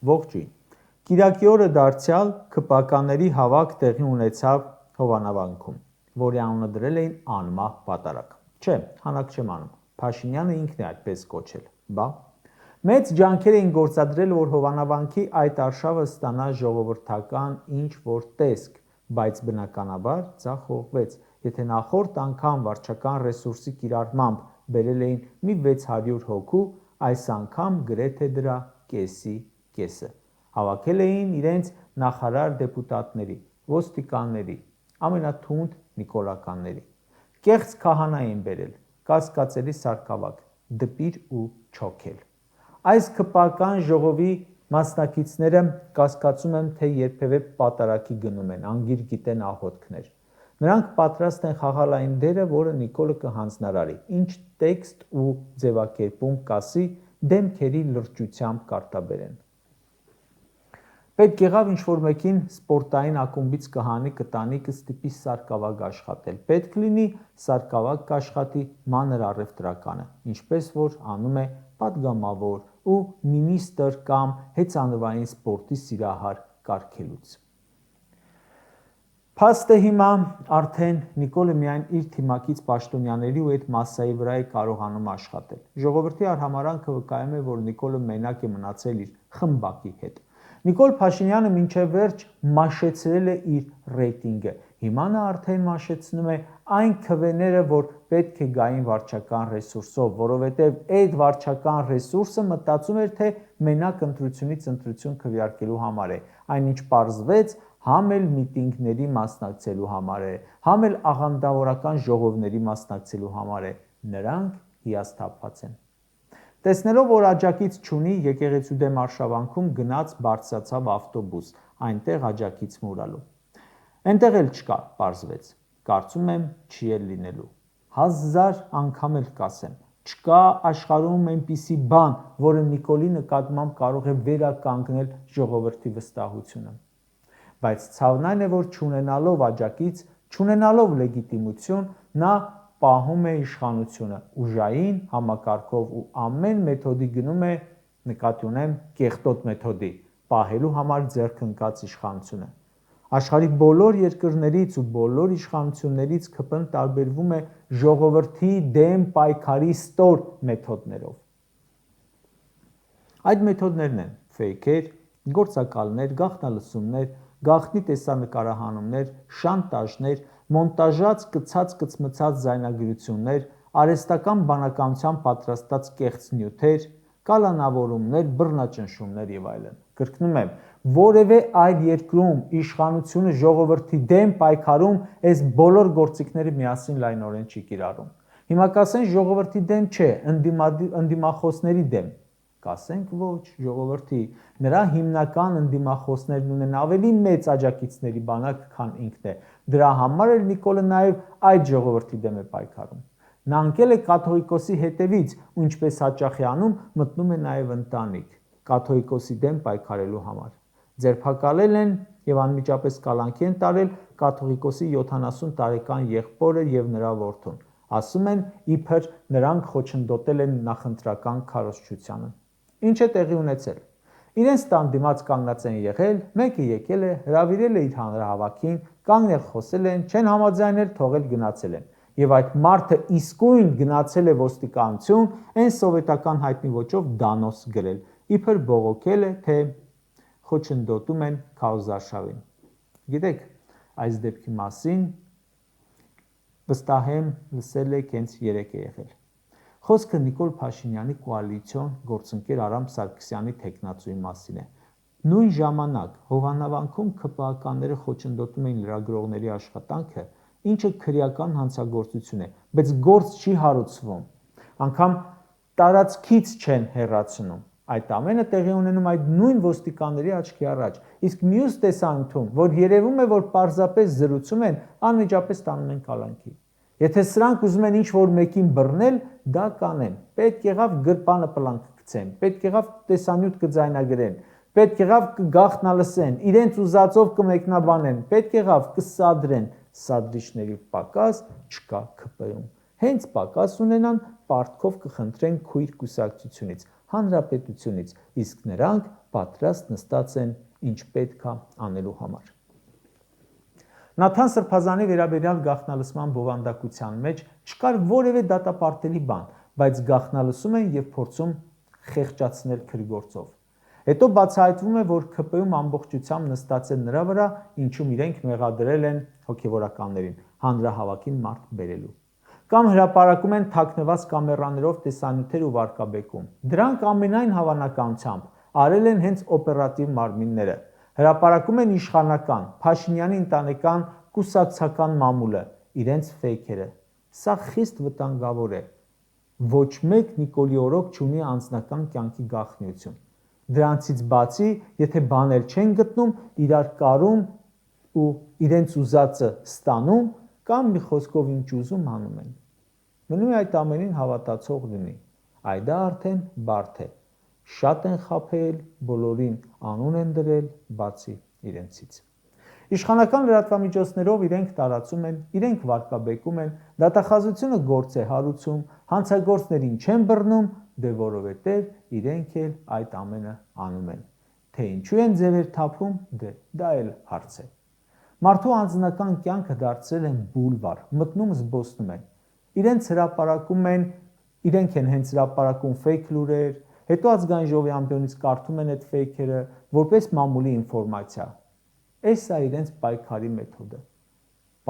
Ողջույն։ Կիրակի օրը դարձյալ ՔՊԱ-կանների հավաք տեղի ունեցավ Հովանավանքում, որի անունը դրել էին անմահ պատարագ։ Չէ, հանակ չեմ անում, Փաշինյանը ինքն է այդպես կոչել, բա։ Մեծ ջանքեր էին գործադրել, որ Հովանավանքի այդ արշավը ստանա ժողովրդական ինչ-որ տեսք, բայց բնականաբար ձախողվեց, եթե նախորդ անգամ վարչական ռեսուրսի կիրառմամբ բերել էին մի 600 հոգու, այս անգամ գրեթե դրա կեսի կեսը։ Հավաքել էին իրենց նախարար դեպուտատների, ոստիկանների, ամենաթունդ նիկոլականների։ Կեղծ քահանա էին բերել, կասկածելի սարքավակ, դպիր ու չոքել։ Այս ՔՊԱ-կան ժողովի մասնակիցները կասկածում եմ, թե երբևէ պատարագի գնում են, անգիր գիտեն աղոթքներ։ Նրանք պատրաստ են խաղալ այն դերը, որը Նիկոլը կհանձնարարի, ինչ տեքստ ու ձևակերպում կասի, դեմքերի լրջությամբ կարտաբերեն։ Պետք եղավ ինչ-որ մեկին սպորտային ակումբից կհանի, կտանի, կստիպի սարքավակ աշխատել։ Պետք լինի սարքավակ կաշխատի մանր առևտրականը, ինչպես որ անում է պատգամավոր ու մինիստր կամ հեծանվային սպորտի սիրահար կարգելուց։ Փաստը հիմա արդեն Նիկոլը միայն իր թիմակից պաշտոնյաների ու այդ մասսայի վրա է կարողանում աշխատել։ Ժողովրդի արհամարհանքը վկայում է, որ Նիկոլը մենակ է մնացել իր խմբակի հետ։ Նիկոլ Փաշինյանը մինչև վերջ մաշեցրել է իր ռեյտինգը։ Հիմա նա արդեն մաշեցնում է այն քվեները, որ պետք է գային վարչական ռեսուրսով, որովհետև այդ վարչական ռեսուրսը մտածում էր, թե մենակ ընտրությունից ընտրություն քվեարկելու համար է, այնինչ պարզվեց համ էլ միտինգների մասնակցելու համար է, համ էլ աղանդավորական ժողովների մասնակցելու համար է, նրանք հիասթափված են։ Տեսնելով, որ աջակից չունի, եկեղեցու դեմ արշավանքում գնաց բարձրացավ ավտոբուս, այնտեղ աջակից մուրալու։ Այնտեղ էլ չկա, պարզվեց, կարծում եմ չի էլ լինելու։ 1000 անգամ էլ կասեմ, չկա աշխարհում այնպիսի բան, որը Նիկոլի նկատմամբ կարող է վերականգնել ժողովրդի վստահությունը։ Բայց ցավն այն է, որ չունենալով աջակից, չունենալով լեգիտիմություն, նա պահում է իշխանությունը ուժային համակարգով ու ամեն մեթոդի գնում է, նկատի ունեմ կեղտոտ մեթոդի, պահելու համար ձեռք ընկած իշխանությունը։ Աշխարհի բոլոր երկրներից ու բոլոր իշխանություններից ՔՊ-ն տարբերվում է ժողովրդի դեմ պայքարի ստոր մեթոդներով։ Այդ մեթոդներն են ֆեյքեր, գործակալներ, գաղտնալսումներ, գաղտնի տեսանկարահանումներ, շանտաժներ, մոնտաժած կցած-կծմծած ձայնագրություններ, արհեստական բանականությամբ պատրաստած կեղծ նյութեր, կալանավորումներ, բռնաճնշումներ եւ այլն։ Կրկնում եմ, որևէ այլ երկրում իշխանությունը ժողովրդի դեմ պայքարում այս բոլոր գործիքները միասին լայնորեն չի կիրառում։ Հիմա կասեն ժողովրդի դեմ չէ, ընդդիմախոսների դեմ։ Կասենք ոչ, ժողովրդի, նրա հիմնական ընդդիմախոսներն ունեն ավելի մեծ աջակիցների բանակ, քան ինքն է։ Դրա համար էլ Նիկոլը նաև այդ ժողովրդի դեմ է պայքարում։ Նա ընկել է կաթողիկոսի հետևից, ու ինչպես հաճախ է անում, մտնում է նաև ընտանիք, կաթողիկոսի դեմ պայքարելու համար։ Ձերբակալել են եւ անմիջապես կալանքի են տարել կաթողիկոսի 70 տարեկան եղբորը եւ նրա որդուն։ Ասում են, իբր նրանք խոչընդոտել են նախընտրական քարոզչությանը։ Ինչ է տեղի ունեցել։ Իրենց տան դիմաց կանգնած են եղել, մեկը եկել է, հրավիրել է իր հանրահավաքին, կանգնել խոսել են, չեն համաձայնել, թողել գնացել են։ Եվ այդ մարդը իսկույն գնացել է ոստիկանություն, այն սովետական հայտնի ոճով դանոս գրել, իբր բողոքել է, թե խոչընդոտում են քարոզարշավին։ Գիտեք, այս դեպքի մասին վստահ եմ լսել եք հենց երեկ է եղել։ Խոսքը Նիկոլ Փաշինյանի կոալիցիոն գործընկեր Արամ Սարգսյանի թեկնածուի մասին է։ Նույն ժամանակ Հովանավանքում ՔՊԱ-կանները խոչընդոտում էին լրագրողների աշխատանքը, ինչը քրեական հանցագործություն է, բայց գործ չի հարուցվում, անգամ տարածքից չեն հեռացնում։ Այդ ամենը տեղի ունենում այդ նույն ոստիկանների աչքի առաջ, իսկ մյուս տեսանյութում, որ երևում է, որ պարզապես զրուցում են, անմիջապես տանում են կալանքի։ Եթե սրանք ուզում են ինչ-որ մեկին բռնել, դա կանեն, պետք եղավ գրպանը պլանք գցեն, պետք եղավ տեսանյութ կձայնագրեն, պետք եղավ կգաղտնալսեն, իրենց ուզածով կմեկնաբանեն, պետք եղավ կսադրեն, սադրիչների պակաս չկա ՔՊ-ում։ Հենց պակաս ունենան, պարտքով կխնդրեն քույր կուսակցությունից, հանրապետությունից, իսկ նրանք պատրաստ նստած են ինչ պետք է անելու համար։ Նաթան Սրբազանի վերաբերյալ գաղտնալսման բովանդակության մեջ չկար որևէ դատապարտելի բան, բայց գաղտնալսում են եւ փորձում խեղճացնել քրիգործով։ Հետո բացահայտվում է, որ ՔՊ-ում ամբողջությամբ նստած են նրա վրա, ինչում իրենք մեղադրել են հոգևորականներին հանրահավաքին մարդ բերելու։ Կամ հրապարակում են թաքնված կամերաներով տեսանյութեր ու վարկաբեկում։ Դրանք ամենայն հավանականությամբ արել են հենց օպերատիվ մարմինները։ Հրապարակում են իշխանական, Փաշինյանի ընտանեկան կուսակցական մամուլը, իրենց ֆեյքերը։ Սա խիստ վտանգավոր է։ Ոչ մեկ Նիկոլի օրոք չունի անձնական կյանքի գաղտնիություն։ Դրանցից բացի, եթե բաներ չեն գտնում, իրար կարում ու իրենց ուզածը ստանում, կամ մի խոսքով ինչ ուզում անում են։ Մնում է այդ ամենին հավատացող լինի։ Այ դա արդեն բարդ է։ Շատ են խաբել, բոլորին անուն են դրել, բացի իրենցից։ Իշխանական լրատվամիջոցներով իրենք տարածում են, իրենք վարկաբեկում են, դատախազությունը գործ է հարուցում, հանցագործներին չեն բռնում, դե որովհետև իրենք էլ այդ ամենը անում են։ Թե ինչու են ձևեր թափում, դե դա էլ հարց է։ Մարդու անձնական կյանքը դարձրել են բուլվար, մտնում զբոսնում են։ Իրենց հրապարակում են, իրենք են հենց հրապարակում ֆեյք լուրեր, հետո ազգային ժողովի ամբիոնից կարդում են այդ ֆեյքերը որպես մամուլի ինֆորմացիա։ Էս է իրենց պայքարի մեթոդը։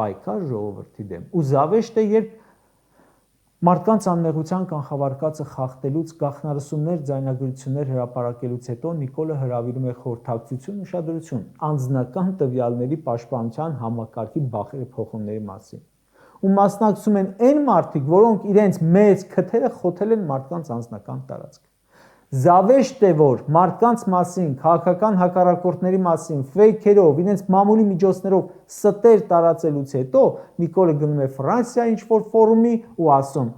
Պայքար ժողովրդի դեմ։ Ու զավեշտ է, երբ մարդկանց անմեղության կանխավարկածը խախտելուց, գաղտնալսումներ, ձայնագրություններ հրապարակելուց հետո Նիկոլը հրավիրում է խորհրդակցություն, ուշադրություն, անձնական տվյալների պաշտպանության համակարգի բախերը փոխումների մասին։ Ու մասնակցում են այն մարդիկ, որոնք իրենց մեծ քթերը խոթել են մարդկանց անձնական տարածքը։ Զավեշտ է, որ մարդկանց մասին, քաղաքական հակառակորդների մասին ֆեյքերով, իրենց մամուլի միջոցներով ստեր տարածելուց հետո Նիկոլը գնում է Ֆրանսիա ինչ-որ ֆորումի ու ասում.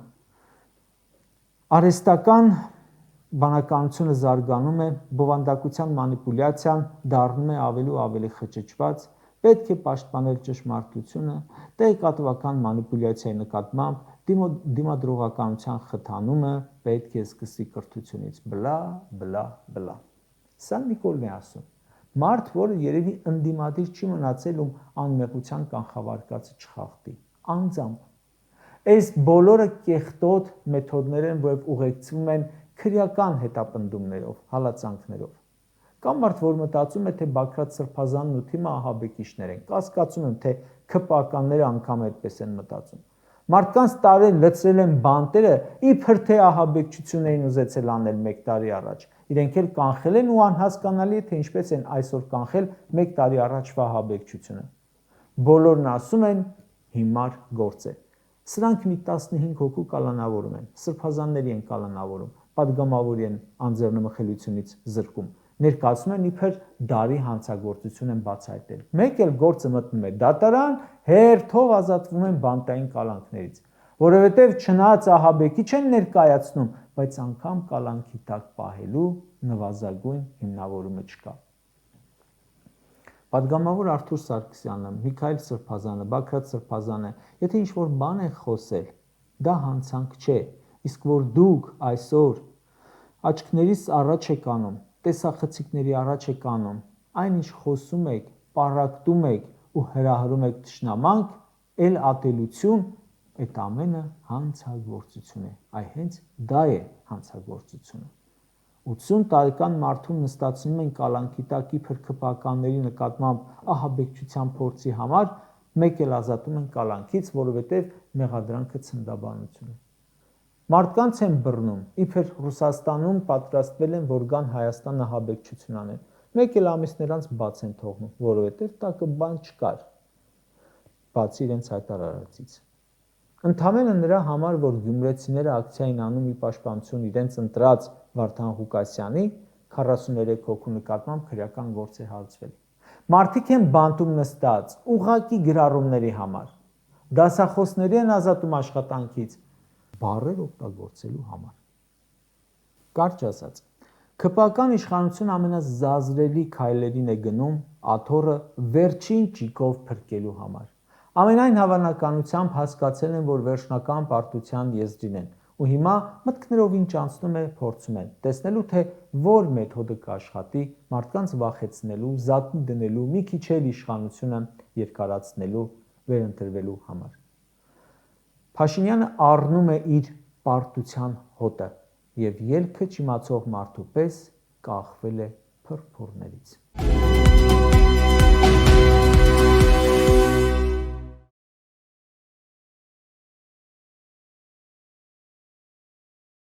արհեստական բանականությունը զարգանում է, բովանդակության մանիպուլյացիան դառնում է ավելի ու ավելի խճճված, պետք է պաշտպանել ճշմարտությունը, տեղեկատվական մանիպուլյացիայի նկատմամբ դիմադրողականության խթանումը պետք է սկսի կրթությունից, բլա, բլա, բլա։ Սա Նիկոլն է ասում։ Մարդ, որը երևի ընդդիմադիր չի մնացել, ում անմեղության կանխավարկածը չխախտի, անձամբ։ Այս բոլորը կեղտոտ մեթոդներ են, որով ուղեկցվում են քրեական հետապնդումներով, հալածանքներով։ Կամ մարդ, որ մտածում է, թե Բագրատ Սրբազանն ու թիմը ահաբեկիչներ են, կասկածում եմ, թե ՔՊ-ականները անգամ այդպես են մտածում։ Մարդկանց տարել լցրել են բանտերը, իբր թե ահաբեկչություն էին ուզեցել անել 1 տարի առաջ։ Իրենք էլ կանխել են ու անհասկանալի է, թե ինչպես են այսօր կանխել 1 տարի առաջվա ահաբեկչությունը։ Բոլորն ասում են հիմար գործ է։ Սրանք մի 15 հոգու կալանավորում են, սրբազանների են կալանավորում, պատգամավորի են անձեռնմխելիությունից զրկում, ներկայացնում են իբր դարի հանցագործություն են բացահայտել։ Մեկ էլ գործը մտնում է դատարան, հերթով ազատվում են բանտային կալանքներից, որովհետև չնայած ահաբեկիչ են ներկայացնում, բայց անգամ կալանքի տակ պահելու նվազագույն հիմնավորումը չկա։ Պատգամավոր Արթուր Սարգսյանը, Միքայել Սրբազանը, Բագրատ Սրբազանը, եթե ինչ-որ բան են խոսել, դա հանցանք չէ, իսկ որ դուք այսօր աչքներիս առաջ եք անում, տեսախցիկների առաջ եք անում, այնինչ խոսում եք, պառակտում եք ու հրահրում եք թշնամանք, էլ ատելություն, այդ ամենը հանցագործություն է, այ հենց դա է հանցագործությունը։ 80 տարեկան մարդուն նստացնում են կալանքի տակ իբր ՔՊ-ականների նկատմամբ ահաբեկչության փորձի համար, մեկ էլ ազատում են կալանքից, որովհետև մեղադրանքը ցնդաբանություն է։ Մարդկանց են բռնում, իբր Ռուսաստանում պատրաստվել են, որ գան Հայաստան ահաբեկչություն անեն, մեկ էլ ամիսներ անց բաց են թողնում, որովհետև տակը բան չկար, բացի իրենց հայտարարածից։ Ընդամենը նրա համար, որ գյումրեցիները ակցիա էին անում ի պաշտպանություն իրենց ընտրած Վարդան Ղուկասյանի, 43 հոգու նկատմամբ քրեական գործ է հարուցվել։ Մարդիկ են բանտում նստած, ուղղակի գրառումների համար, դասախոսների են ազատում աշխատանքից, բառեր օգտագործելու համար։ Կարճ ասած, ՔՊ-ական իշխանությունը ամենազազրելի քայլերին է գնում աթոռը վերջին ճիգով փրկելու համար։ Ամենայն հավանականությամբ հասկացել են, որ վերջնական պարտության եզրին են ու հիմա մտքներով ինչ անցնում է փորձում են տեսնելու, թե որ մեթոդը կաշխատի մարդկանց վախեցնելու, զատնի դնելու, մի քիչ էլ իշխանությունը երկարացնելու, վերընտրվելու համար։ Փաշինյանը առնում է իր պարտության հոտը եւ ելքը չիմացող մարդու պես կախվել է փրփուրներից։